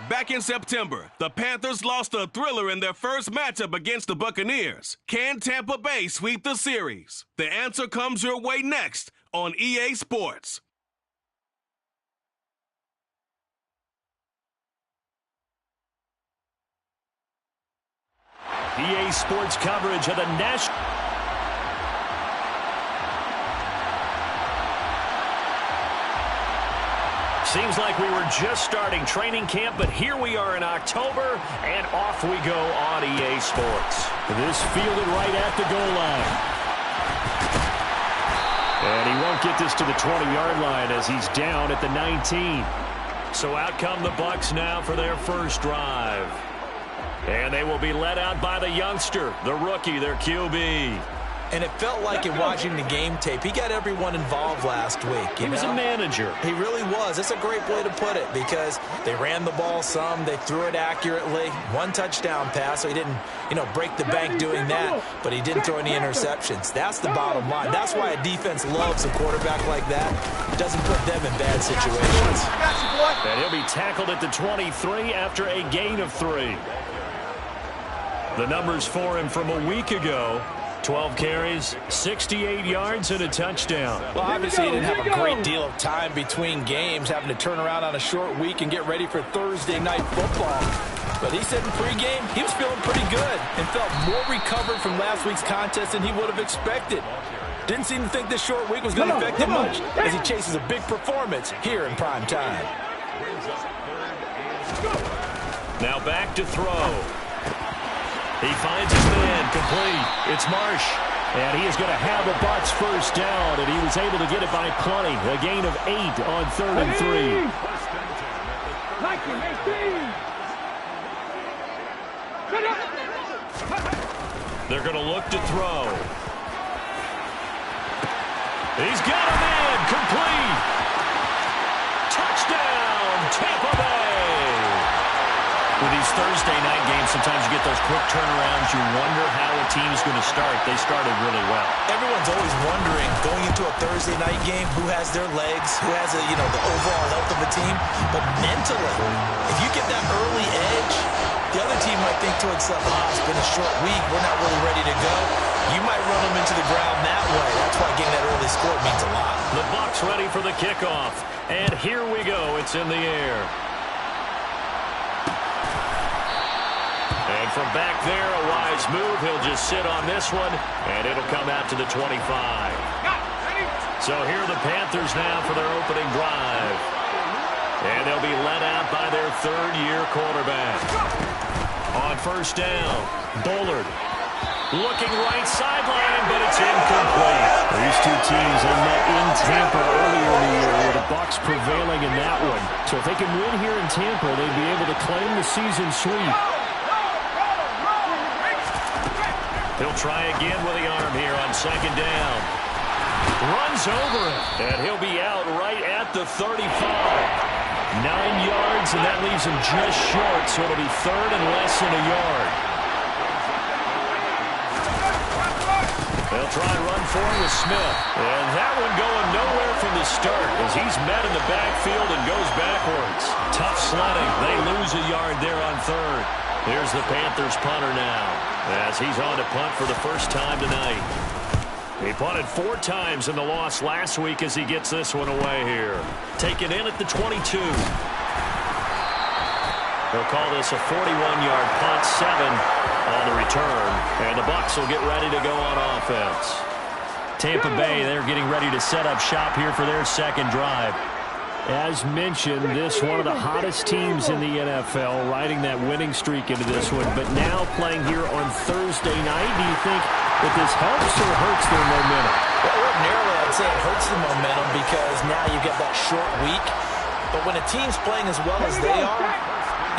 back in September, the Panthers lost a thriller in their first matchup against the Buccaneers. Can Tampa Bay sweep the series? The answer comes your way next on EA Sports. EA Sports coverage of the National. Seems like we were just starting training camp, but here we are in October, and off we go on EA Sports. This fielded right at the goal line. And he won't get this to the 20-yard line as he's down at the 19. So out come the Bucs now for their first drive. And they will be led out by the youngster, the rookie, their QB. And it felt like in watching the game tape, he got everyone involved last week. He was a manager. He really was. That's a great way to put it because they ran the ball some. They threw it accurately. One touchdown pass, so he didn't, break the bank doing that, but he didn't throw any interceptions. That's the bottom line. That's why a defense loves a quarterback like that. Doesn't put them in bad situations. And he'll be tackled at the 23 after a gain of 3. The numbers for him from a week ago: 12 carries, 68 yards, and a touchdown. Well, obviously he didn't have a great deal of time between games, having to turn around on a short week and get ready for Thursday night football. But he said in pregame he was feeling pretty good and felt more recovered from last week's contest than he would have expected. Didn't seem to think this short week was going to affect him much as he chases a big performance here in prime time. Now back to throw. He finds his man, complete. It's Marsh, and he is going to have the Bucs first down, and he was able to get it by plenty. A gain of 8 on 3rd and 3. They're going to look to throw. He's got a man, complete. Touchdown, Tampa Bay. With these Thursday night games, sometimes you get those quick turnarounds. You wonder how a team's going to start. They started really well. Everyone's always wondering, going into a Thursday night game, who has their legs, who has the overall health of a team. But mentally, if you get that early edge, the other team might think to itself, it's been a short week, we're not really ready to go. You might run them into the ground that way. That's why getting that early score means a lot. The Bucs ready for the kickoff. And here we go. It's in the air. And from back there, a wise move. He'll just sit on this one, and it'll come out to the 25. So here are the Panthers now for their opening drive. And they'll be led out by their third-year quarterback. On first down, Bullard. Looking right sideline, but it's incomplete. These two teams have met in Tampa earlier in the year, with the Bucs prevailing in that one. So if they can win here in Tampa, they'd be able to claim the season sweep. He'll try again with the arm here on second down. Runs over it, and he'll be out right at the 35. 9 yards, and that leaves him just short, so it'll be third and less than a yard. They'll try and run for it with Smith. And that one going nowhere from the start as he's met in the backfield and goes backwards. Tough sledding. They lose a yard there on third. Here's the Panthers punter now as he's on to punt for the first time tonight. He punted 4 times in the loss last week as he gets this one away here. Taken in at the 22. They'll call this a 41-yard punt, 7 on the return, and the Bucs will get ready to go on offense. Tampa Bay, they're getting ready to set up shop here for their second drive. As mentioned, this one of the hottest teams in the NFL, riding that winning streak into this one, but now playing here on Thursday night. Do you think that this helps or hurts their momentum? Well, ordinarily, I'd say it hurts the momentum because now you get that short week. But when a team's playing as well as they are,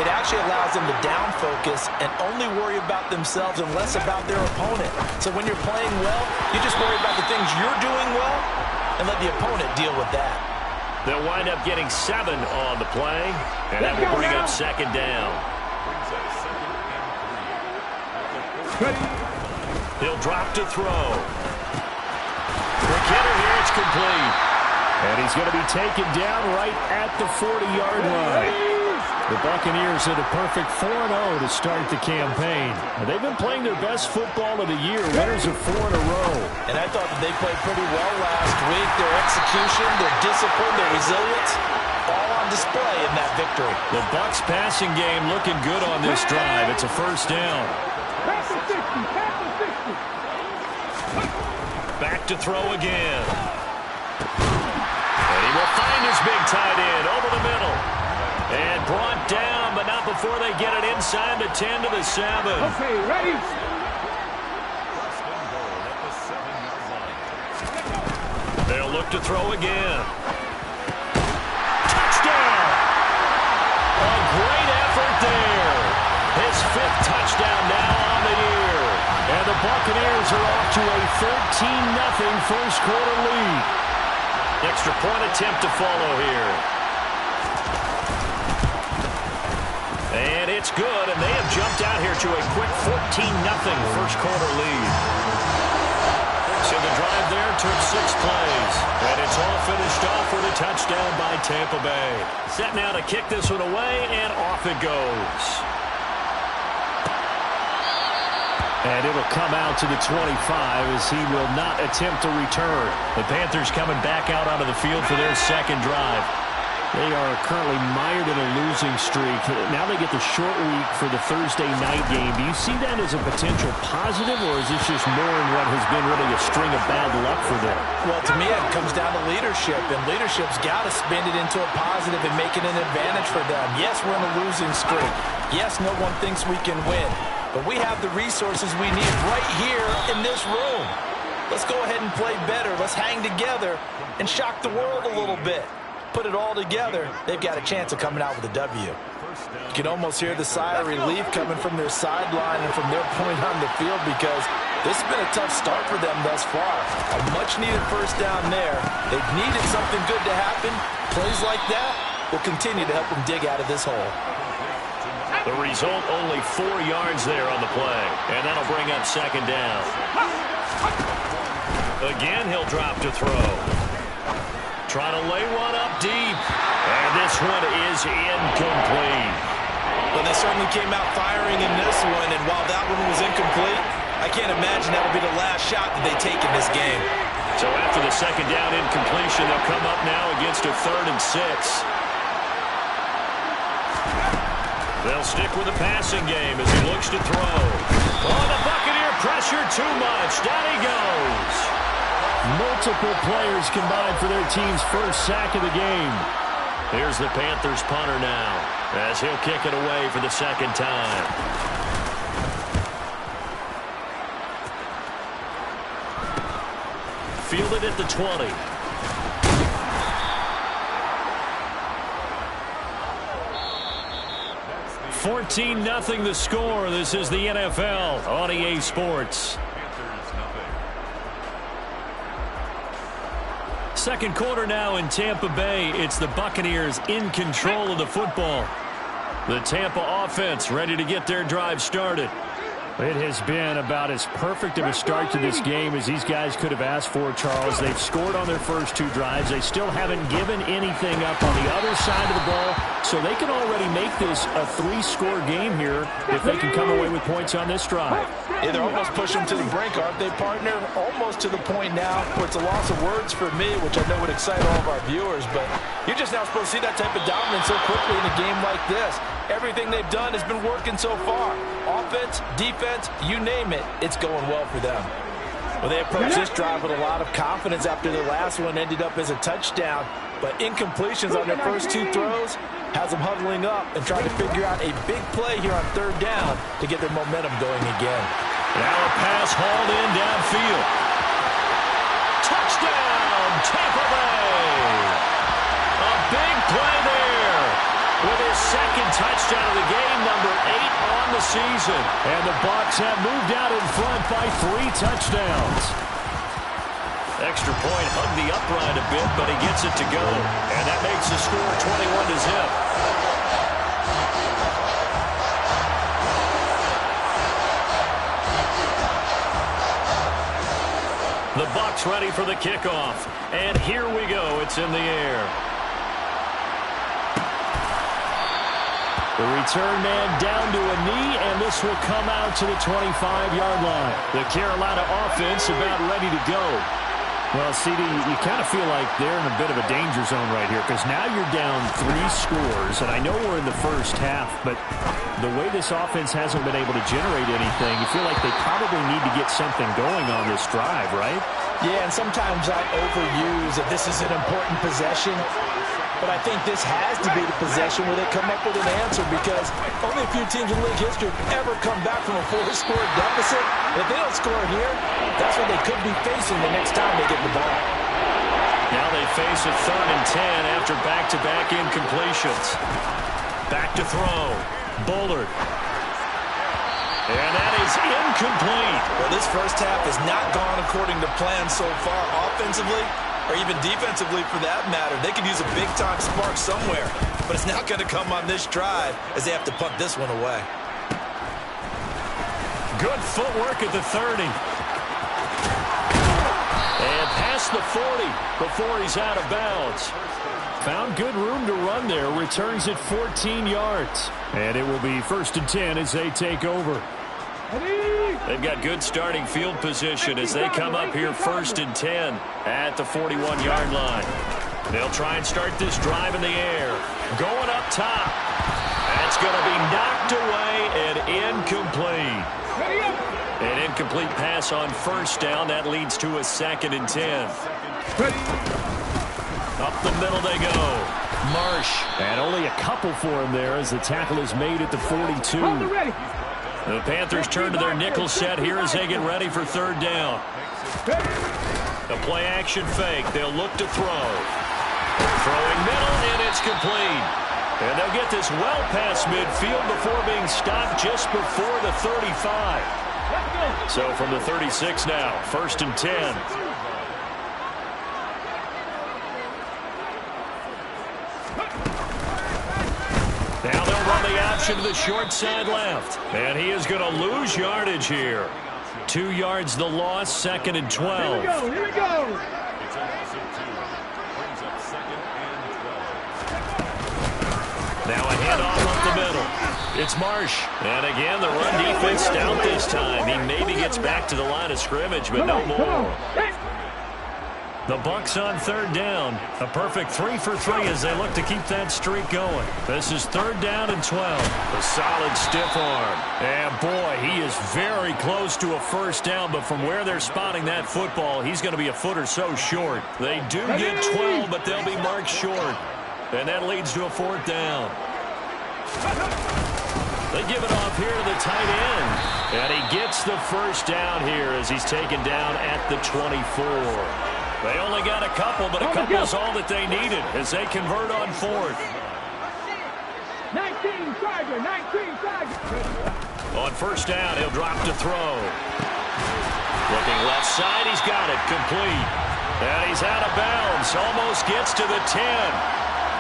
it actually allows them to down focus and only worry about themselves and less about their opponent. So when you're playing well, you just worry about the things you're doing well and let the opponent deal with that. They'll wind up getting 7 on the play, and that will bring up second down. He'll drop to throw. Quick hitter here, it's complete. And he's going to be taken down right at the 40-yard line. The Buccaneers hit a perfect 4-0 to start the campaign. They've been playing their best football of the year, winners of 4 in a row. And I thought that they played pretty well last week. Their execution, their discipline, their resilience, all on display in that victory. The Bucs passing game looking good on this drive. It's a first down. Back to throw again. And he will find his big tight end over the middle. And brought down, but not before they get it inside the 10 to the 7. Okay, ready? They'll look to throw again. Touchdown! A great effort there. His 5th touchdown now on the year. And the Buccaneers are off to a 13-0 first quarter lead. Extra point attempt to follow here. And it's good, and they have jumped out here to a quick 14-0 first quarter lead. So the drive there took 6 plays, and it's all finished off with a touchdown by Tampa Bay. Set now to kick this one away, and off it goes. And it'll come out to the 25 as he will not attempt to return. The Panthers coming back out onto the field for their second drive. They are currently mired in a losing streak. Now they get the short week for the Thursday night game. Do you see that as a potential positive, or is this just more in what has been really a string of bad luck for them? Well, to me, it comes down to leadership, and leadership's got to spin it into a positive and make it an advantage for them. Yes, we're in a losing streak. Yes, no one thinks we can win, but we have the resources we need right here in this room. Let's go ahead and play better. Let's hang together and shock the world a little bit. Put it all together, they've got a chance of coming out with a W. You can almost hear the sigh of relief coming from their sideline and from their point on the field, because this has been a tough start for them thus far. A much-needed first down there. They've needed something good to happen. Plays like that will continue to help them dig out of this hole. The result, only 4 yards there on the play, and that'll bring up second down. Again, he'll drop to throw. Trying to lay one up deep. And this one is incomplete. Well, they certainly came out firing in this one, and while that one was incomplete, I can't imagine that'll be the last shot that they take in this game. So after the second down incompletion, they'll come up now against a 3rd and 6. They'll stick with the passing game as he looks to throw. Oh, the Buccaneer pressure too much. Down he goes. Multiple players combined for their team's first sack of the game. Here's the Panthers punter now as he'll kick it away for the second time. Fielded at the 20. $14-0 the score. This is the NFL on EA Sports. Second quarter now in Tampa Bay. It's the Buccaneers in control of the football. The Tampa offense ready to get their drive started. It has been about as perfect of a start to this game as these guys could have asked for, Charles. They've scored on their first 2 drives. They still haven't given anything up on the other side of the ball, so they can already make this a 3-score game here if they can come away with points on this drive. Yeah, they're almost pushing to the brink, aren't they, partner? Almost to the point now where it's a loss of words for me, which I know would excite all of our viewers, but you're just now supposed to see that type of dominance so quickly in a game like this. Everything they've done has been working so far. Offense, defense, you name it, it's going well for them. Well, they approached this drive with a lot of confidence after the last one ended up as a touchdown, but incompletions on their first 2 throws has them huddling up and trying to figure out a big play here on 3rd down to get their momentum going again. Now a pass hauled in downfield. Touchdown, Tampa Bay! A big play there with his second touchdown of the game, number 8 on the season. And the Bucs have moved out in front by 3 touchdowns. Extra point hugged the upright a bit, but he gets it to go. And that makes the score 21-0. The Bucs ready for the kickoff. And here we go. It's in the air. The return man down to a knee, and this will come out to the 25-yard line. The Carolina offense about ready to go. Well, CD, you kind of feel like they're in a bit of a danger zone right here because now you're down 3 scores, and I know we're in the first half, but the way this offense hasn't been able to generate anything, you feel like they probably need to get something going on this drive, right? Yeah, and sometimes I overuse that this is an important possession. But I think this has to be the possession where they come up with an answer because only a few teams in league history have ever come back from a 4-score deficit. If they don't score here, that's what they could be facing the next time they get the ball. Now they face a 3rd and 10 after back-to-back incompletions. Back to throw. Bullard. And that is incomplete. Well, this first half has not gone according to plan so far offensively, or even defensively for that matter. They could use a big-time spark somewhere, but it's not going to come on this drive as they have to punt this one away. Good footwork at the 30. And past the 40 before he's out of bounds. Found good room to run there. Returns at 14 yards. And it will be 1st and 10 as they take over. They've got good starting field position as they come up here 1st and 10 at the 41-yard line. They'll try and start this drive in the air. Going up top. That's going to be knocked away and incomplete. An incomplete pass on 1st down. That leads to a 2nd and 10. Up the middle they go. Marsh. And only a couple for him there as the tackle is made at the 42. The Panthers turn to their nickel set here as they get ready for 3rd down. The play-action fake. They'll look to throw. Throwing middle, and it's complete. And they'll get this well past midfield before being stopped just before the 35. So from the 36 now, 1st and 10. Now they'll run the option to the short side left. And he is going to lose yardage here. 2 yards the loss, 2nd and 12. Here we go. Now a handoff up the middle. It's Marsh. And again, the run defense stout this time. He maybe gets back to the line of scrimmage, but no more. The Bucs on 3rd down. A perfect 3 for 3 as they look to keep that streak going. This is 3rd down and 12. A solid stiff arm. And boy, he is very close to a 1st down, but from where they're spotting that football, he's going to be a foot or so short. They do get 12, but they'll be marked short. And that leads to a 4th down. They give it off here to the tight end. And he gets the 1st down here as he's taken down at the 24. They only got a couple, but a couple's all that they needed as they convert on 4th. 19 Charger, 19 Charger. On 1st down, he'll drop to throw. Looking left side, he's got it, complete. And he's out of bounds, almost gets to the 10.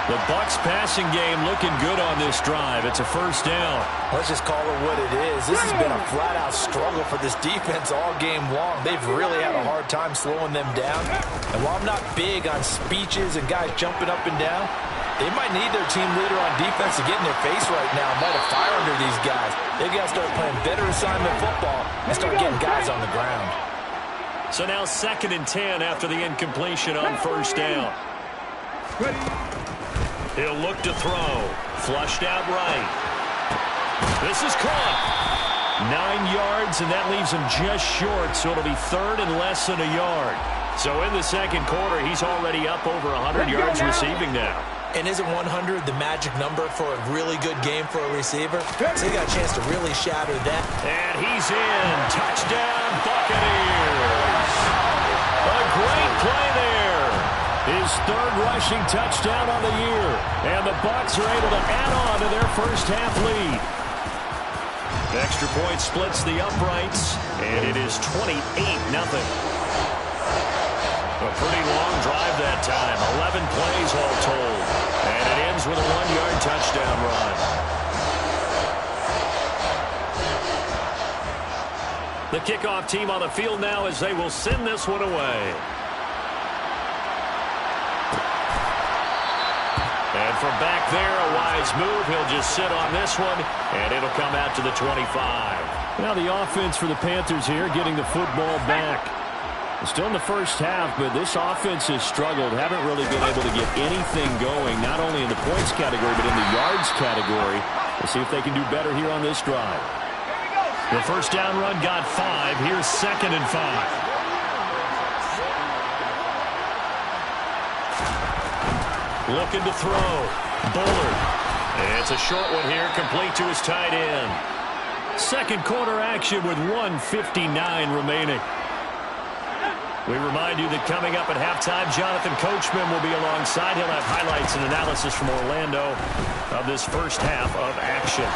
The Bucs passing game looking good on this drive. It's a 1st down. Let's just call it what it is. This has been a flat-out struggle for this defense all game long. They've really had a hard time slowing them down. And while I'm not big on speeches and guys jumping up and down, they might need their team leader on defense to get in their face right now and light a fire under these guys. They've got to start playing better assignment football and start getting guys on the ground. So now 2nd and 10 after the incompletion on 1st down. He'll look to throw. Flushed out right. This is caught. 9 yards, and that leaves him just short, so it'll be 3rd and less than a yard. So in the 2nd quarter, he's already up over 100 yards receiving now. And isn't 100 the magic number for a really good game for a receiver? So he got a chance to really shatter that. And he's in. Touchdown, Buccaneers. A great play there. His 3rd rushing touchdown on the year. And the Bucs are able to add on to their first half lead. Extra point splits the uprights, and it is 28-0. A pretty long drive that time. 11 plays all told. And it ends with a 1-yard touchdown run. The kickoff team on the field now as they will send this one away. And from back there, a wise move. He'll just sit on this one, and it'll come out to the 25. Now the offense for the Panthers here, getting the football back. Still in the first half, but this offense has struggled. Haven't really been able to get anything going, not only in the points category, but in the yards category. We'll see if they can do better here on this drive. The first down run got 5. Here's 2nd and 5. Looking to throw. Bullard. It's a short one here, complete to his tight end. Second quarter action with 1:59 remaining. We remind you that coming up at halftime, Jonathan Coachman will be alongside. He'll have highlights and analysis from Orlando of this first half of action.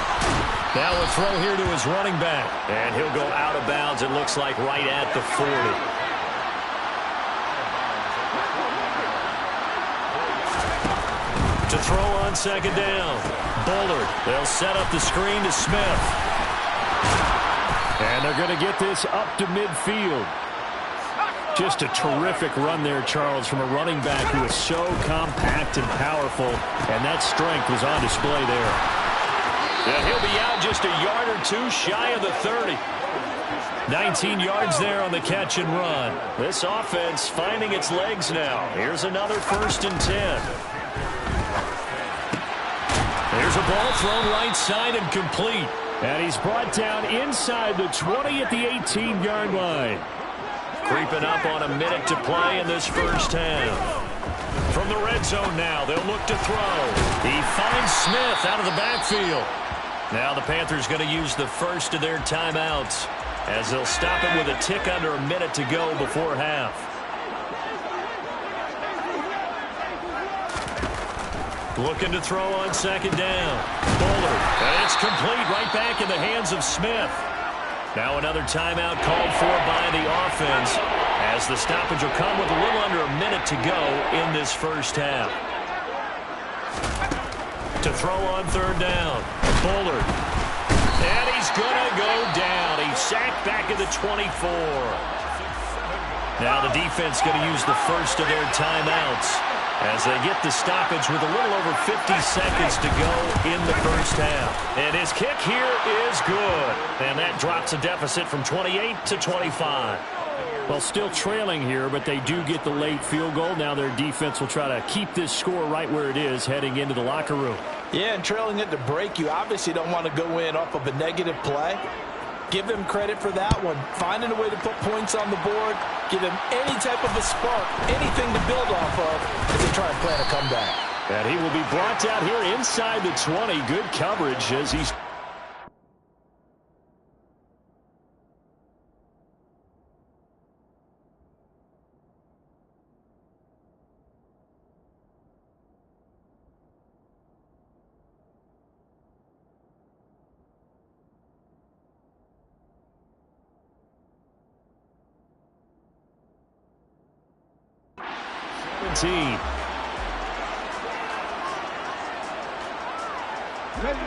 Now a throw here to his running back. And he'll go out of bounds, it looks like, right at the 40. To throw on second down. Bullard. They'll set up the screen to Smith. And they're going to get this up to midfield. Just a terrific run there, Charles, from a running back who is so compact and powerful, and that strength was on display there. Yeah, he'll be out just a yard or two shy of the 30. 19 yards there on the catch and run. This offense finding its legs now. Here's another 1st and 10. There's a ball thrown right side and complete. And he's brought down inside the 20 at the 18-yard line. Creeping up on a minute to play in this first half. From the red zone now, they'll look to throw. He finds Smith out of the backfield. Now the Panthers going to use the first of their timeouts as they'll stop it with a tick under a minute to go before half. Looking to throw on second down. Bullard. And it's complete right back in the hands of Smith. Now another timeout called for by the offense as the stoppage will come with a little under a minute to go in this first half. To throw on third down. Bullard. And he's going to go down. He's sacked back at the 24. Now the defense going to use the first of their timeouts as they get the stoppage with a little over 50 seconds to go in the first half. And his kick here is good. And that drops a deficit from 28 to 25. Well, still trailing here, but they do get the late field goal. Now their defense will try to keep this score right where it is heading into the locker room. Yeah, and trailing it to break, you obviously don't want to go in off of a negative play. Give them credit for that one. Finding a way to put points on the board, give them any type of a spark, anything to build off of as they try and plan a comeback. And he will be brought down here inside the 20. Good coverage as he's...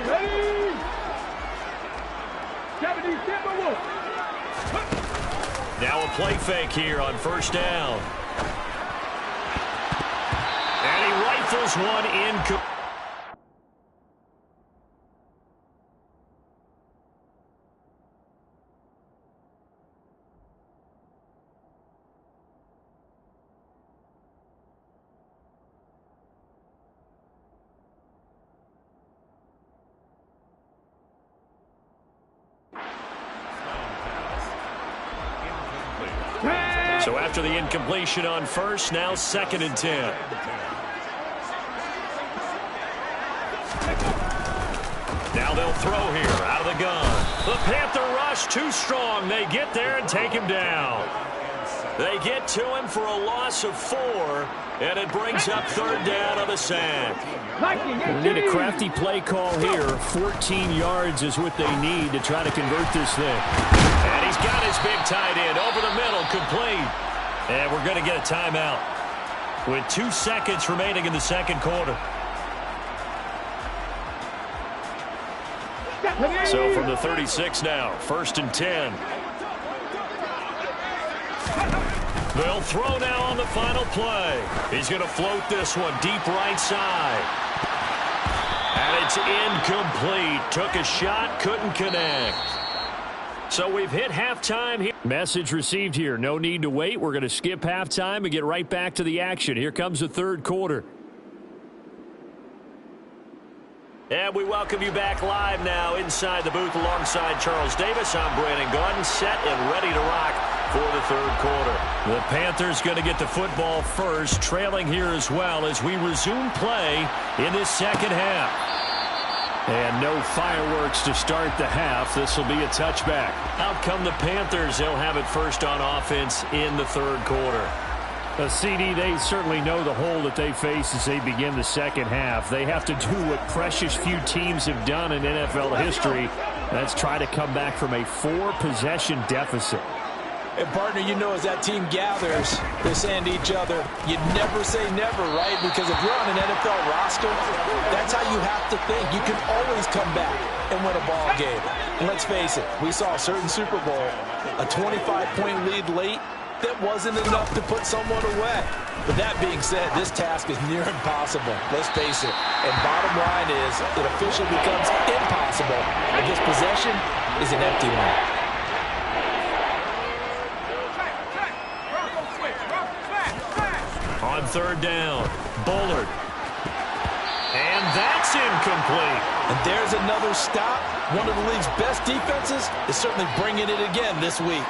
Ready? 70 Timberwolves. Now a play fake here on first down. And he rifles one in. So after the incompletion on first, now 2nd and 10. Now they'll throw here out of the gun. The Panther rush too strong. They get there and take him down. They get to him for a loss of 4, and it brings up third down on the sack. They need a crafty play call here. 14 yards is what they need to try to convert this thing. And he's got his big tight end over the middle, complete. And we're going to get a timeout with 2 seconds remaining in the second quarter. So from the 36 now, 1st and 10. They'll throw now on the final play. He's going to float this one deep right side. And it's incomplete. Took a shot, couldn't connect. So we've hit halftime here. Message received here. No need to wait. We're going to skip halftime and get right back to the action. Here comes the third quarter. And we welcome you back live now inside the booth alongside Charles Davis. I'm Brandon Gaudin, set and ready to rock for the third quarter. The Panthers going to get the football first, trailing here as well as we resume play in this second half. And no fireworks to start the half. This will be a touchback. Out come the Panthers. They'll have it first on offense in the third quarter. A CD, they certainly know the hole that they face as they begin the second half. They have to do what precious few teams have done in NFL history. That's try to come back from a 4-possession deficit. And partner, you know, as that team gathers, they're saying to each other, you never say never, right? Because if you're on an NFL roster, that's how you have to think. You can always come back and win a ball game. And let's face it, we saw a certain Super Bowl, a 25-point lead late, that wasn't enough to put someone away. But that being said, this task is near impossible. Let's face it. And bottom line is, it officially becomes impossible if this possession is an empty one. On third down, Bullard. And that's incomplete. And there's another stop. One of the league's best defenses is certainly bringing it again this week.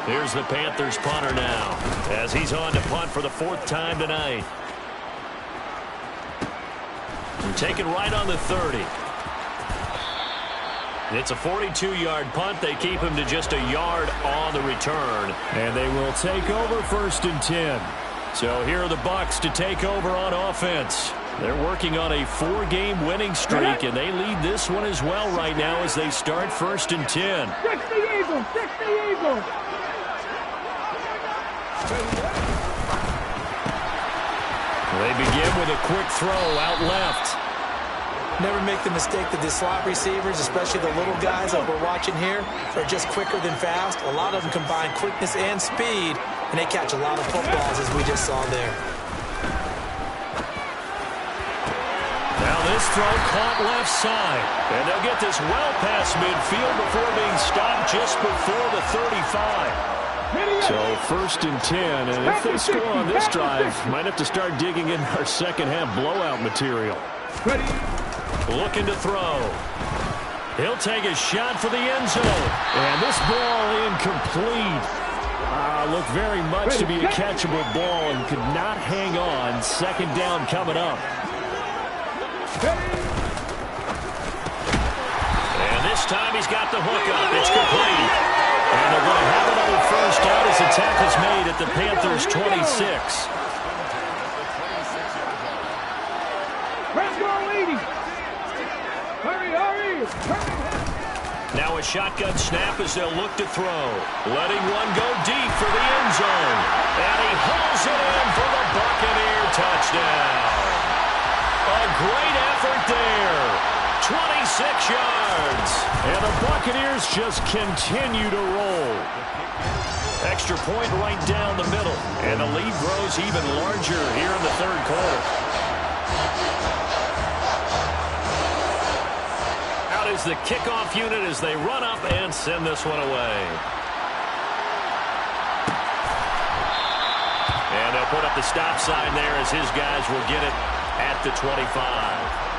Here's the Panthers punter now as he's on to punt for the 4th time tonight. And taken right on the 30. It's a 42-yard punt. They keep him to just a yard on the return. And they will take over 1st and 10. So here are the Bucs to take over on offense. They're working on a 4-game winning streak, and they lead this one as well right now as they start 1st and 10. Fix the Eagles! Fix the Eagles! They begin with a quick throw out left. Never make the mistake that the slot receivers, especially the little guys that we're watching here, are just quicker than fast. A lot of them combine quickness and speed, and they catch a lot of footballs, as we just saw there. Now this throw caught left side. And they'll get this well past midfield before being stopped just before the 35. So 1st and 10, and if they score on this drive, might have to start digging in our second half blowout material. Ready? Looking to throw. He'll take a shot for the end zone. And this ball incomplete. Looked very much to be a catchable ball and could not hang on. 2nd down coming up. And this time he's got the hook up. It's complete. And they're going to have another first down as the tackle's made at the Panthers' 26. Let's go, lady! Hurry, hurry! Now a shotgun snap as they'll look to throw. Letting one go deep for the end zone. And he hauls it in for the Buccaneer touchdown. A great effort there. 26 yards. And the Buccaneers just continue to roll. Extra point right down the middle. And the lead grows even larger here in the third quarter. Out is the kickoff unit as they run up and send this one away. And they'll put up the stop sign there as his guys will get it at the 25.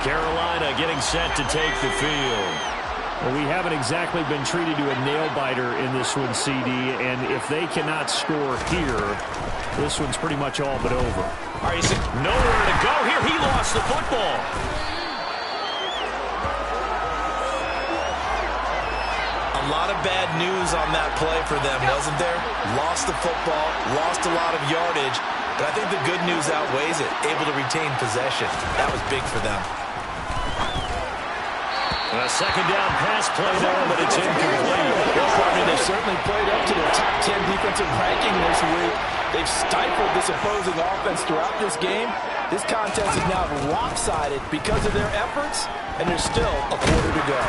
Carolina getting set to take the field. Well, we haven't exactly been treated to a nail-biter in this one, CD, and if they cannot score here, this one's pretty much all but over. All right, nowhere to go here. He lost the football. A lot of bad news on that play for them, wasn't there? Lost the football, lost a lot of yardage, but I think the good news outweighs it. Able to retain possession. That was big for them. A second down pass play there, but it's incomplete. They certainly played up to their top 10 defensive ranking this week. They've stifled this opposing offense throughout this game. This contest is now lopsided because of their efforts, and there's still a quarter to go.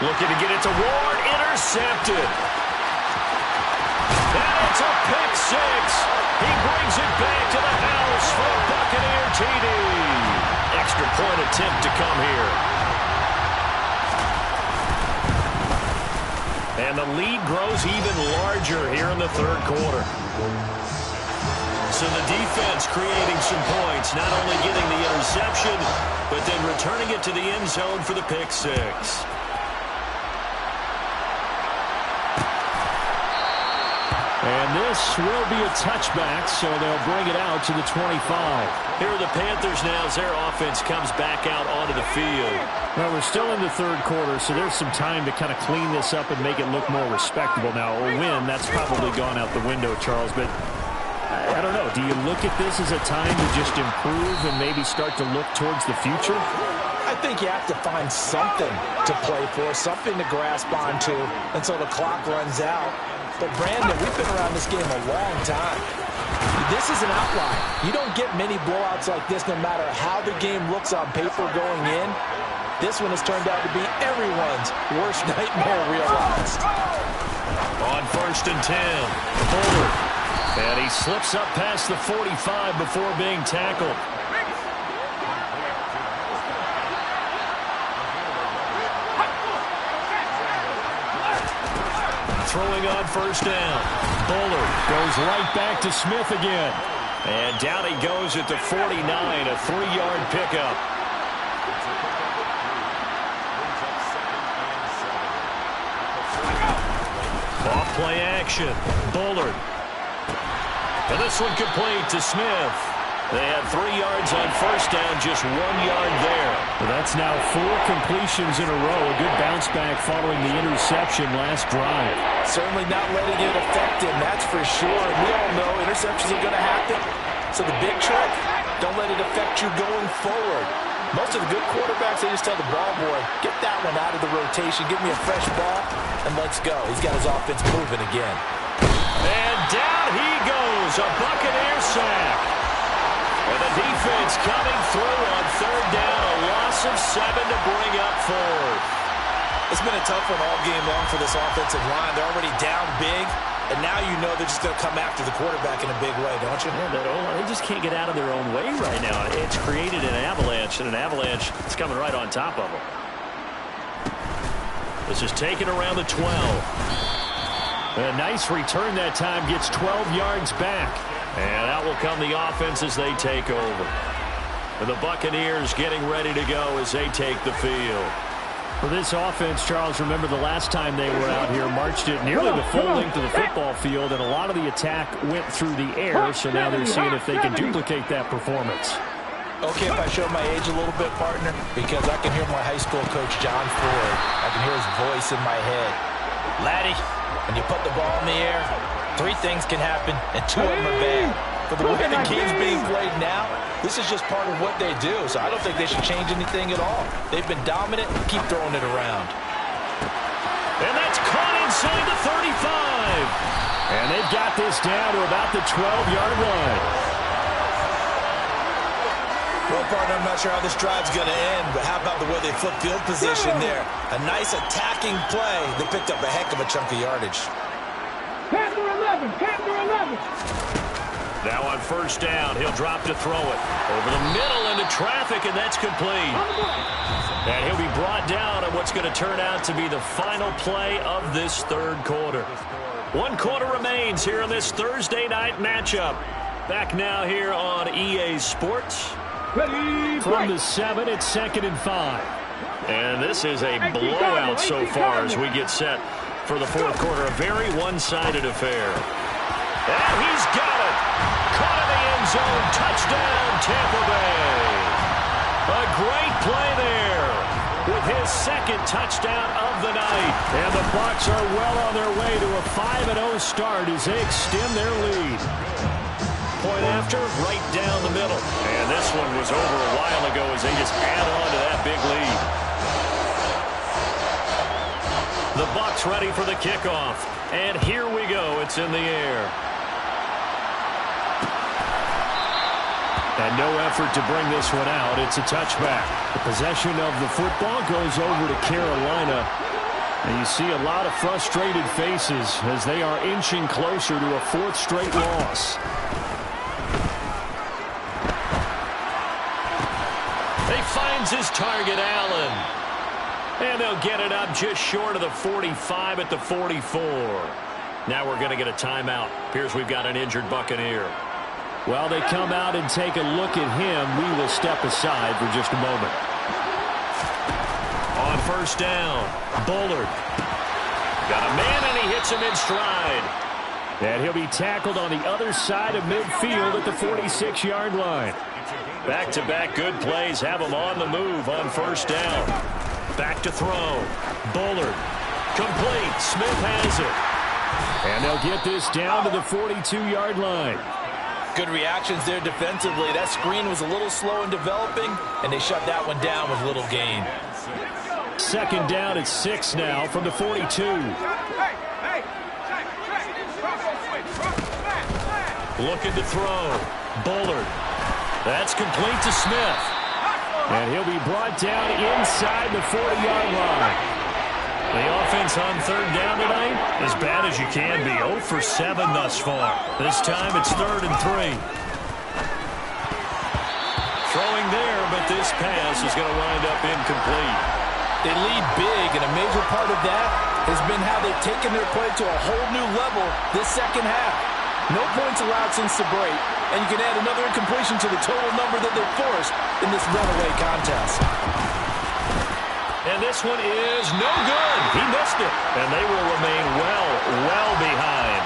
Looking to get it to Ward, intercepted. And it's a pick six. He brings it back to the house for a Buccaneer TD. Extra two-point attempt to come here. And the lead grows even larger here in the third quarter. So the defense creating some points, not only getting the interception, but then returning it to the end zone for the pick six. And this will be a touchback, so they'll bring it out to the 25. Here are the Panthers now as their offense comes back out onto the field. Well, we're still in the third quarter, so there's some time to kind of clean this up and make it look more respectable. Now, a win, that's probably gone out the window, Charles, but I don't know. Do you look at this as a time to just improve and maybe start to look towards the future? I think you have to find something to play for, something to grasp onto until the clock runs out. But, Brandon, we've been around this game a long time. This is an outlier. You don't get many blowouts like this no matter how the game looks on paper going in. This one has turned out to be everyone's worst nightmare realized. On 1st and 10, Bullard. And he slips up past the 45 before being tackled. Throwing on 1st down. Bullard Goes right back to Smith again. and down he goes at the 49, a 3-yard pickup. Off play action. Bullard. And this one complete to Smith. They had 3 yards on 1st down, just 1 yard there. Well, that's now 4 completions in a row. A good bounce back following the interception last drive. Certainly not letting it affect him, that's for sure. And we all know interceptions are going to happen. So the big trick, don't let it affect you going forward. Most of the good quarterbacks, they just tell the ball boy, get that one out of the rotation, give me a fresh ball, and let's go. He's got his offense moving again. And down he goes, a Buccaneer sack. And the defense coming through on 3rd down, a loss of 7 to bring up 4th. It's been a tough one all game long for this offensive line. They're already down big, and now you know they're just going to come after the quarterback in a big way, don't you? Yeah, they just can't get out of their own way right now. It's created an avalanche, and an avalanche is coming right on top of them. This is taken around the 12. A nice return that time, gets 12 yards back. And out will come the offense as they take over. And the Buccaneers getting ready to go as they take the field. For this offense, Charles, remember the last time they were out here, marched it nearly the full length of the football field, and a lot of the attack went through the air, so now they're seeing if they can duplicate that performance. Okay, if I show my age a little bit, partner, because I can hear my high school coach, John Ford. I can hear his voice in my head. Laddie, when you put the ball in the air, 3 things can happen, and 2 of them are bad. But the way the game's being played now, this is just part of what they do. So I don't think they should change anything at all. They've been dominant. Keep throwing it around. And that's caught inside the 35. And they've got this down to about the 12-yard line. Well, partner, I'm not sure how this drive's going to end, but how about the way they flip field position there? A nice attacking play. They picked up a heck of a chunk of yardage. Panther 11, Panther 11. Now on 1st down, he'll drop to throw it. Over the middle into traffic, and that's complete. And he'll be brought down on what's going to turn out to be the final play of this 3rd quarter. 1 quarter remains here in this Thursday night matchup. Back now here on EA Sports. Ready, From the 7, it's 2nd and 5. And this is a blowout so far as we get set for the 4th quarter. A very one-sided affair. And he's got it. Caught in the end zone. Touchdown, Tampa Bay. A great play there with his 2nd touchdown of the night. And the Bucs are well on their way to a 5-0 start as they extend their lead. Point after, right down the middle. And this one was over a while ago as they just add on to that big lead. The Bucs ready for the kickoff. And here we go. It's in the air. And no effort to bring this one out. It's a touchback. The possession of the football goes over to Carolina. And you see a lot of frustrated faces as they are inching closer to a 4th straight loss. They he finds his target, Allen. And they'll get it up just short of the 45 at the 44. Now we're going to get a timeout. Appears we've got an injured Buccaneer. Well, they come out and take a look at him. We will step aside for just a moment. On first down, Bullard. Got a man, and he hits him in stride. And he'll be tackled on the other side of midfield at the 46-yard line. Back-to-back good plays have him on the move on first down. Back to throw. Bullard. Complete. Smith has it. And they'll get this down to the 42-yard line. Good reactions there defensively. That screen was a little slow in developing, and they shut that one down with little gain. Second down at 6 now from the 42. Looking to throw. Bullard. That's complete to Smith. And he'll be brought down inside the 40-yard line. The offense on third down tonight, as bad as you can be. 0 for 7 thus far. This time it's 3rd and 3. Throwing there, but this pass is going to wind up incomplete. They lead big, and a major part of that has been how they've taken their play to a whole new level this second half. No points allowed since the break, and you can add another incompletion to the total number that they forced in this runaway contest. And this one is no good. He missed it. And they will remain well behind.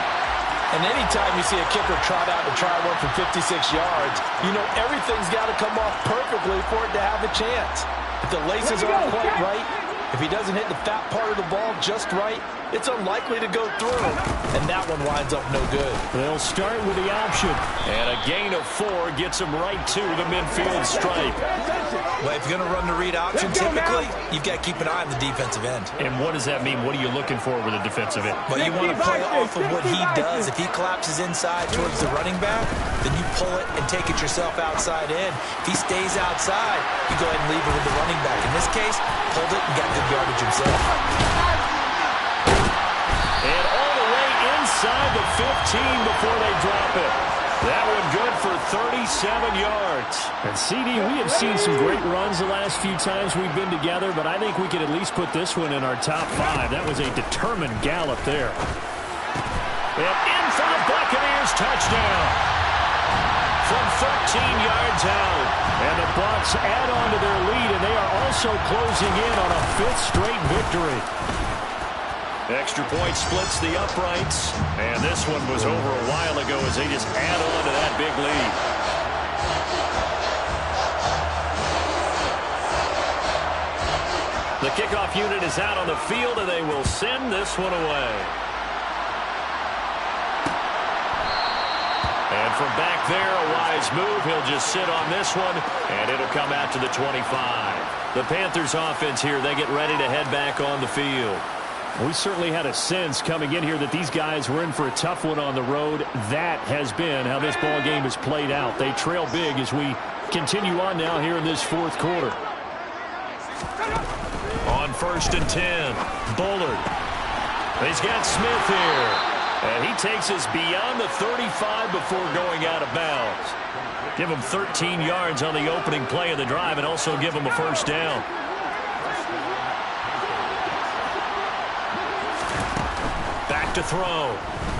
And anytime you see a kicker trot out and try one from 56 yards, you know everything's got to come off perfectly for it to have a chance. If the laces aren't quite right, if he doesn't hit the fat part of the ball just right, it's unlikely to go through. And that one winds up no good. They'll start with the option. And a gain of 4 gets him right to the midfield stripe. Well, if you're going to run the read option, typically, you've got to keep an eye on the defensive end. And what does that mean? What are you looking for with a defensive end? Well, you want to play off of what he does. If he collapses inside towards the running back, then you pull it and take it yourself outside in. If he stays outside, you go ahead and leave it with the running back. In this case, pulled it and got good yardage himself. And all the way inside the 15 before they drop it. That one good for 37 yards. And CD, we have seen some great runs the last few times we've been together, but I think we could at least put this one in our top 5. That was a determined gallop there. And in for the Buccaneers touchdown. From 13 yards out. And the Bucs add on to their lead, and they are also closing in on a 5th straight victory. Extra point splits the uprights. And this one was over a while ago as they just add on to that big lead. The kickoff unit is out on the field, and they will send this one away. And from back there, a wise move. He'll just sit on this one, and it'll come out to the 25. The Panthers offense here, they get ready to head back on the field. We certainly had a sense coming in here that these guys were in for a tough one on the road. That has been how this ball game has played out. They trail big as we continue on now here in this 4th quarter. On 1st and 10, Bullard. He's got Smith here. And he takes us beyond the 35 before going out of bounds. Give him 13 yards on the opening play of the drive and also give him a first down. Back to throw.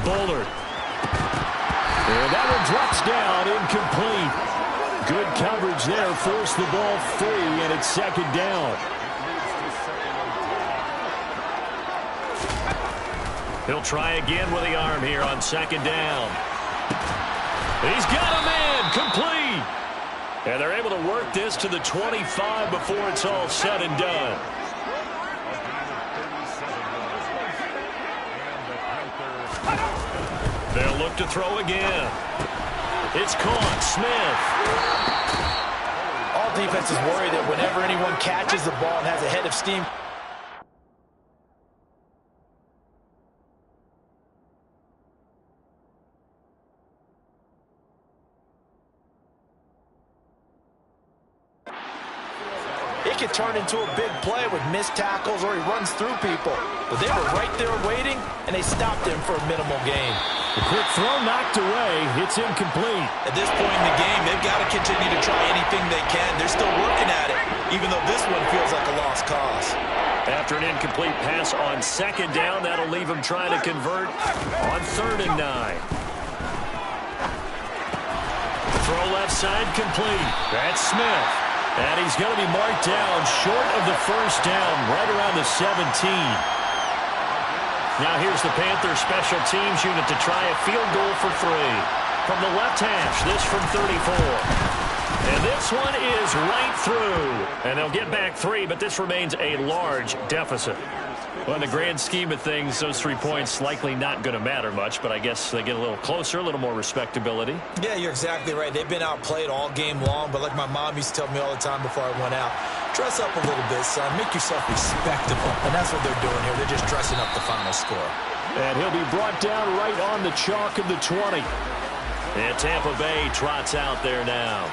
Bullard. And that one drops down, incomplete. Good coverage there, forced the ball free, and it's 2nd down. He'll try again with the arm here on 2nd down. He's got a man, complete. And they're able to work this to the 25 before it's all said and done. They'll look to throw again. It's caught. Smith. All defenses worry that whenever anyone catches the ball and has a head of steam, it can turn into a big play with missed tackles or he runs through people. But they were right there waiting, and they stopped him for a minimal gain. The quick throw knocked away. It's incomplete. At this point in the game, they've got to continue to try anything they can. They're still working at it. even though this one feels like a lost cause. After an incomplete pass on second down, that'll leave him trying to convert on 3rd and 9. Throw left side complete. That's Smith. And he's going to be marked down short of the first down, right around the 17. Now here's the Panthers special teams unit to try a field goal for 3. From the left hash, this from 34. And this one is right through. And they'll get back 3, but this remains a large deficit. Well, in the grand scheme of things, those 3 points likely not going to matter much, but I guess they get a little closer, a little more respectability. Yeah, you're exactly right. They've been outplayed all game long, but like my mom used to tell me all the time before I went out, dress up a little bit, son. Make yourself respectable. And that's what they're doing here. They're just dressing up the final score. And he'll be brought down right on the chalk of the 20. And Tampa Bay trots out there now.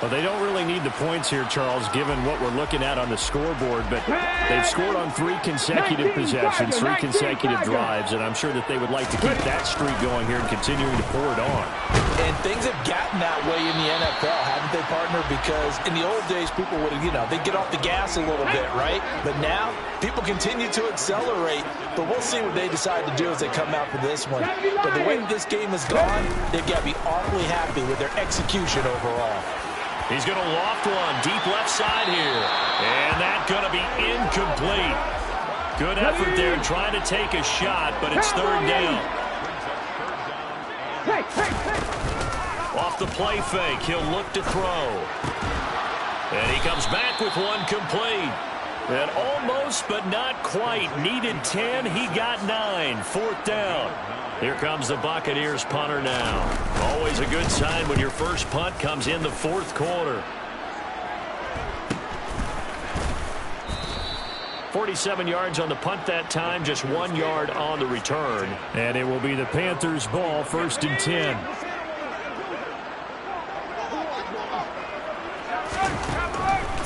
Well, they don't really need the points here, Charles, given what we're looking at on the scoreboard, but they've scored on 3 consecutive possessions, 3 consecutive drives, and I'm sure that they would like to keep that streak going here and continuing to pour it on. And things have gotten that way in the NFL, haven't they, partner? Because in the old days, people would, they'd get off the gas a little bit, right? But now, people continue to accelerate, but we'll see what they decide to do as they come out for this one. But the way that this game has gone, they've got to be awfully happy with their execution overall. He's going to loft one deep left side here. And that's going to be incomplete. Good effort there trying to take a shot, but it's 3rd down. Off the play fake, he'll look to throw. And he comes back with one complete. And almost, but not quite. Needed 10, he got 9. 4th down. Here comes the Buccaneers punter now. Always a good sign when your first punt comes in the 4th quarter. 47 yards on the punt that time, just 1 yard on the return. And it will be the Panthers' ball, 1st and 10.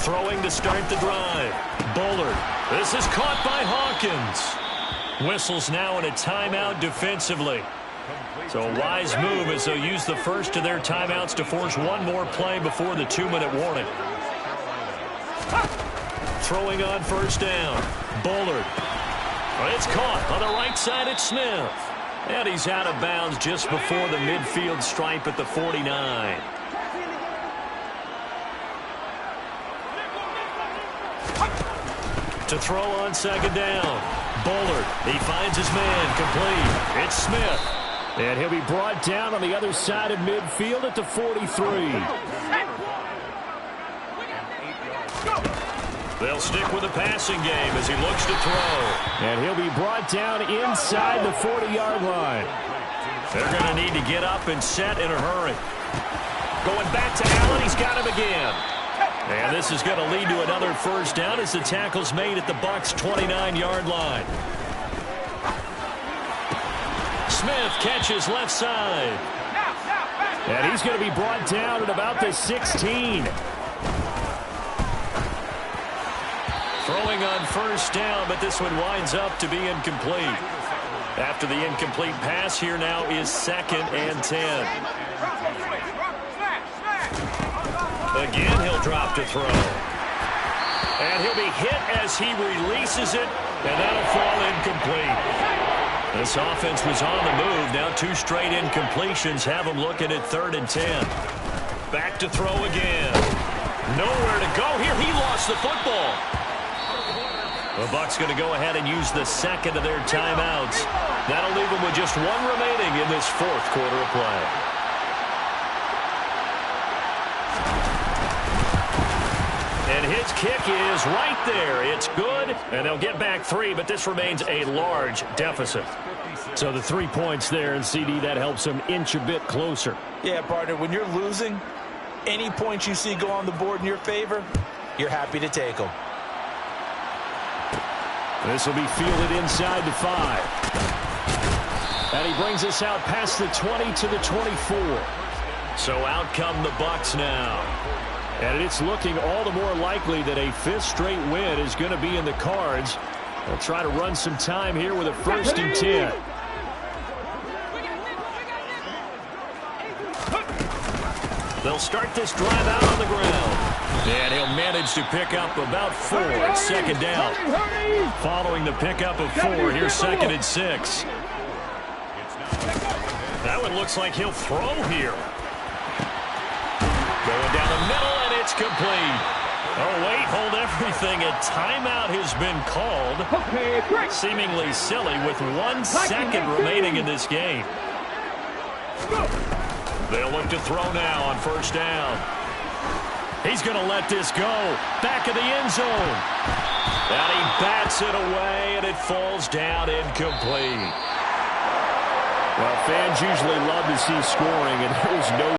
Throwing to start the drive. Bullard. This is caught by Hawkins. Whistles now in a timeout defensively. So a wise move as they'll use the first of their timeouts to force one more play before the 2-minute warning. Throwing on 1st down. Bullard. It's caught on the right side at Smith. And he's out of bounds just before the midfield stripe at the 49. To throw on 2nd down. Bullard, he finds his man, complete. It's Smith. And he'll be brought down on the other side of midfield at the 43. They'll stick with the passing game as he looks to throw. And he'll be brought down inside the 40-yard line. They're going to need to get up and set in a hurry. Going back to Allen, he's got him again. And this is going to lead to another 1st down as the tackle's made at the Bucs' 29-yard line. Smith catches left side. And he's going to be brought down at about the 16. Throwing on 1st down, but this one winds up to be incomplete. After the incomplete pass, here now is 2nd and 10. Again, he'll drop to throw. And he'll be hit as he releases it, and that'll fall incomplete. This offense was on the move. Now 2 straight incompletions have them looking at 3rd and 10. Back to throw again. Nowhere to go here. He lost the football. The Bucs going to go ahead and use the 2nd of their timeouts. That'll leave them with just 1 remaining in this 4th quarter of play. And his kick is right there. It's good, and they'll get back 3, but this remains a large deficit. So the 3 points there, and CD, that helps them inch a bit closer. Yeah, partner, when you're losing, any points you see go on the board in your favor, you're happy to take them. This will be fielded inside the 5. And he brings us out past the 20 to the 24. So out come the Bucs now. And it's looking all the more likely that a 5th straight win is going to be in the cards. They'll try to run some time here with a 1st and 10. They'll start this drive out on the ground. And he'll manage to pick up about 4 at second down. Following the pickup of 4, here's 2nd and 6. That one looks like he'll throw here. Going down the middle, and it's complete. Oh, wait, hold everything. A timeout has been called. Seemingly silly with 1 second remaining in this game. They'll look to throw now on 1st down. He's going to let this go. Back of the end zone. And he bats it away, and it falls down incomplete. Well, fans usually love to see scoring, and there was no